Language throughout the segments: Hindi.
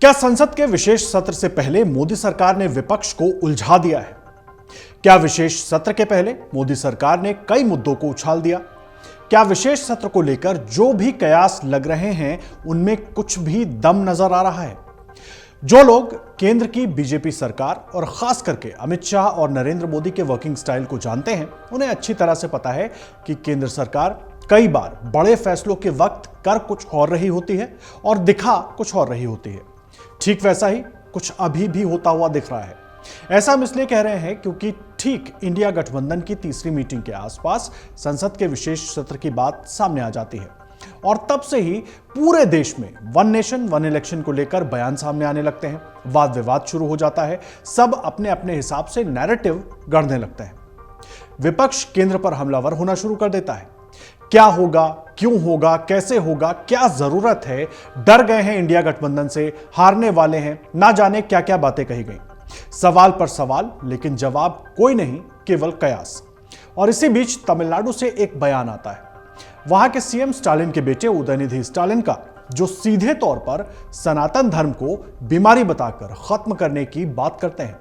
क्या संसद के विशेष सत्र से पहले मोदी सरकार ने विपक्ष को उलझा दिया है? क्या विशेष सत्र के पहले मोदी सरकार ने कई मुद्दों को उछाल दिया? क्या विशेष सत्र को लेकर जो भी कयास लग रहे हैं उनमें कुछ भी दम नजर आ रहा है? जो लोग केंद्र की बीजेपी सरकार और खास करके अमित शाह और नरेंद्र मोदी के वर्किंग स्टाइल को जानते हैं, उन्हें अच्छी तरह से पता है कि केंद्र सरकार कई बार बड़े फैसलों के वक्त कर कुछ और रही होती है और दिखा कुछ और रही होती है। ठीक वैसा ही कुछ अभी भी होता हुआ दिख रहा है। ऐसा हम इसलिए कह रहे हैं क्योंकि ठीक इंडिया गठबंधन की तीसरी मीटिंग के आसपास संसद के विशेष सत्र की बात सामने आ जाती है और तब से ही पूरे देश में वन नेशन वन इलेक्शन को लेकर बयान सामने आने लगते हैं, वाद विवाद शुरू हो जाता है, सब अपने अपने हिसाब से नैरेटिव गढ़ने लगते हैं। विपक्ष केंद्र पर हमलावर होना शुरू कर देता है। क्या होगा, क्यों होगा, कैसे होगा, क्या जरूरत है, डर गए हैं इंडिया गठबंधन से, हारने वाले हैं, ना जाने क्या क्या बातें कही गई। सवाल पर सवाल, लेकिन जवाब कोई नहीं, केवल कयास। और इसी बीच तमिलनाडु से एक बयान आता है वहां के सीएम स्टालिन के बेटे उदयनिधि स्टालिन का, जो सीधे तौर पर सनातन धर्म को बीमारी बताकर खत्म करने की बात करते हैं।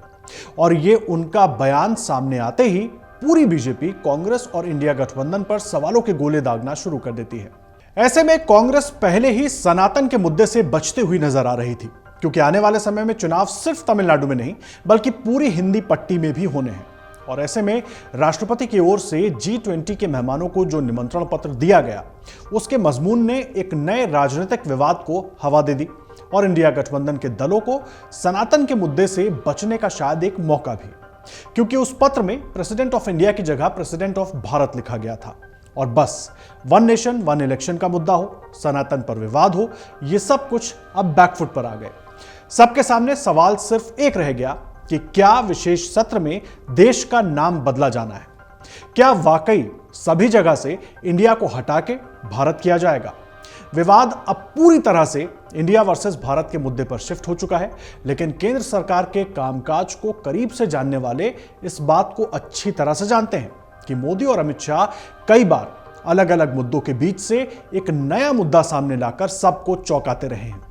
और ये उनका बयान सामने आते ही पूरी बीजेपी, कांग्रेस और इंडिया गठबंधन पर सवालों के गोले दागना शुरू कर देती है। ऐसे में कांग्रेस पहले ही सनातन के मुद्दे से बचते हुई नजर आ रही थी, क्योंकि आने वाले समय में चुनाव सिर्फ तमिलनाडु में नहीं बल्कि पूरी हिंदी पट्टी में भी होने हैं। और ऐसे में राष्ट्रपति की ओर से G20 के मेहमानों को जो निमंत्रण पत्र दिया गया, उसके मजमून ने एक नए राजनीतिक विवाद को हवा दे दी और इंडिया गठबंधन के दलों को सनातन के मुद्दे से बचने का शायद एक मौका भी, क्योंकि उस पत्र में प्रेसिडेंट ऑफ इंडिया की जगह प्रेसिडेंट ऑफ भारत लिखा गया था। और बस वन नेशन वन इलेक्शन का मुद्दा हो, सनातन पर विवाद हो, ये सब कुछ अब बैकफुट पर आ गए। सबके सामने सवाल सिर्फ एक रह गया कि क्या विशेष सत्र में देश का नाम बदला जाना है? क्या वाकई सभी जगह से इंडिया को हटा के भारत किया जाएगा? विवाद अब पूरी तरह से इंडिया वर्सेस भारत के मुद्दे पर शिफ्ट हो चुका है, लेकिन केंद्र सरकार के कामकाज को करीब से जानने वाले इस बात को अच्छी तरह से जानते हैं कि मोदी और अमित शाह कई बार अलग अलग मुद्दों के बीच से एक नया मुद्दा सामने लाकर सबको चौंकाते रहे हैं।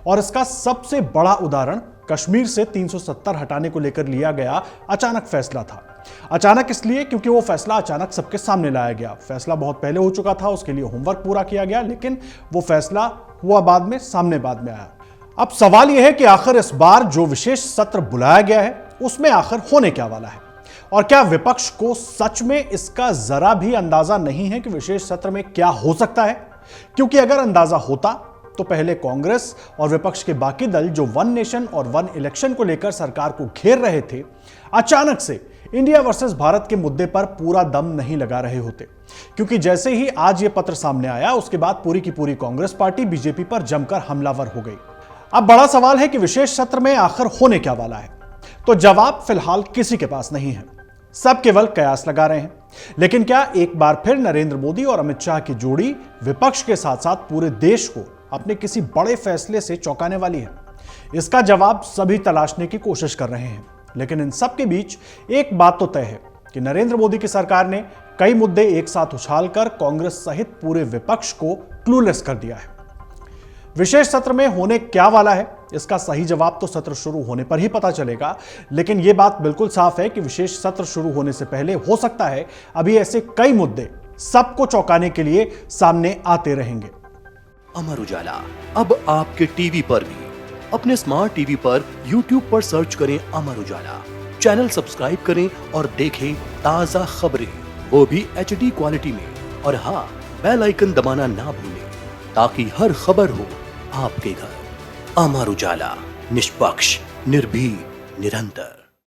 और इसका सबसे बड़ा उदाहरण कश्मीर से 370 हटाने को लेकर लिया गया अचानक फैसला था। अचानक इसलिए क्योंकि वो फैसला अचानक सबके सामने लाया गया। फैसला बहुत पहले हो चुका था, उसके लिए होमवर्क पूरा किया गया, लेकिन वो फैसला हुआ बाद में, सामने बाद में आया। अब सवाल यह है कि आखिर इस बार जो विशेष सत्र बुलाया गया है उसमें आखिर होने क्या वाला है? और क्या विपक्ष को सच में इसका जरा भी अंदाजा नहीं है कि विशेष सत्र में क्या हो सकता है? क्योंकि अगर अंदाजा होता तो पहले कांग्रेस और विपक्ष के बाकी दल जो वन नेशन और वन इलेक्शन को लेकर सरकार को घेर रहे थे, अचानक से इंडिया वर्सेस भारत के मुद्दे पर पूरा दम नहीं लगा रहे होते। क्योंकि जैसे ही आज यह पत्र सामने आया, उसके बाद पूरी की पूरी कांग्रेस पार्टी बीजेपी पर जमकर हमलावर हो गई। अब बड़ा सवाल है कि विशेष सत्र में आखिर होने क्या वाला है? तो जवाब फिलहाल किसी के पास नहीं है, सब केवल कयास लगा रहे हैं। लेकिन क्या एक बार फिर नरेंद्र मोदी और अमित शाह की जोड़ी विपक्ष के साथ साथ पूरे देश को अपने किसी बड़े फैसले से चौंकाने वाली है? इसका जवाब सभी तलाशने की कोशिश कर रहे हैं, लेकिन इन सब के बीच एक बात तो तय है कि नरेंद्र मोदी की सरकार ने कई मुद्दे एक साथ उछालकर कांग्रेस सहित पूरे विपक्ष को क्लूलेस कर दिया है। विशेष सत्र में होने क्या वाला है, इसका सही जवाब तो सत्र शुरू होने पर ही पता चलेगा, लेकिन यह बात बिल्कुल साफ है कि विशेष सत्र शुरू होने से पहले हो सकता है अभी ऐसे कई मुद्दे सबको चौंकाने के लिए सामने आते रहेंगे। अमर उजाला अब आपके टीवी पर भी। अपने स्मार्ट टीवी पर YouTube पर सर्च करें अमर उजाला, चैनल सब्सक्राइब करें और देखें ताजा खबरें, वो भी HD क्वालिटी में। और हाँ, बेल आइकन दबाना ना भूलें ताकि हर खबर हो आपके घर। अमर उजाला, निष्पक्ष, निर्भीक, निरंतर।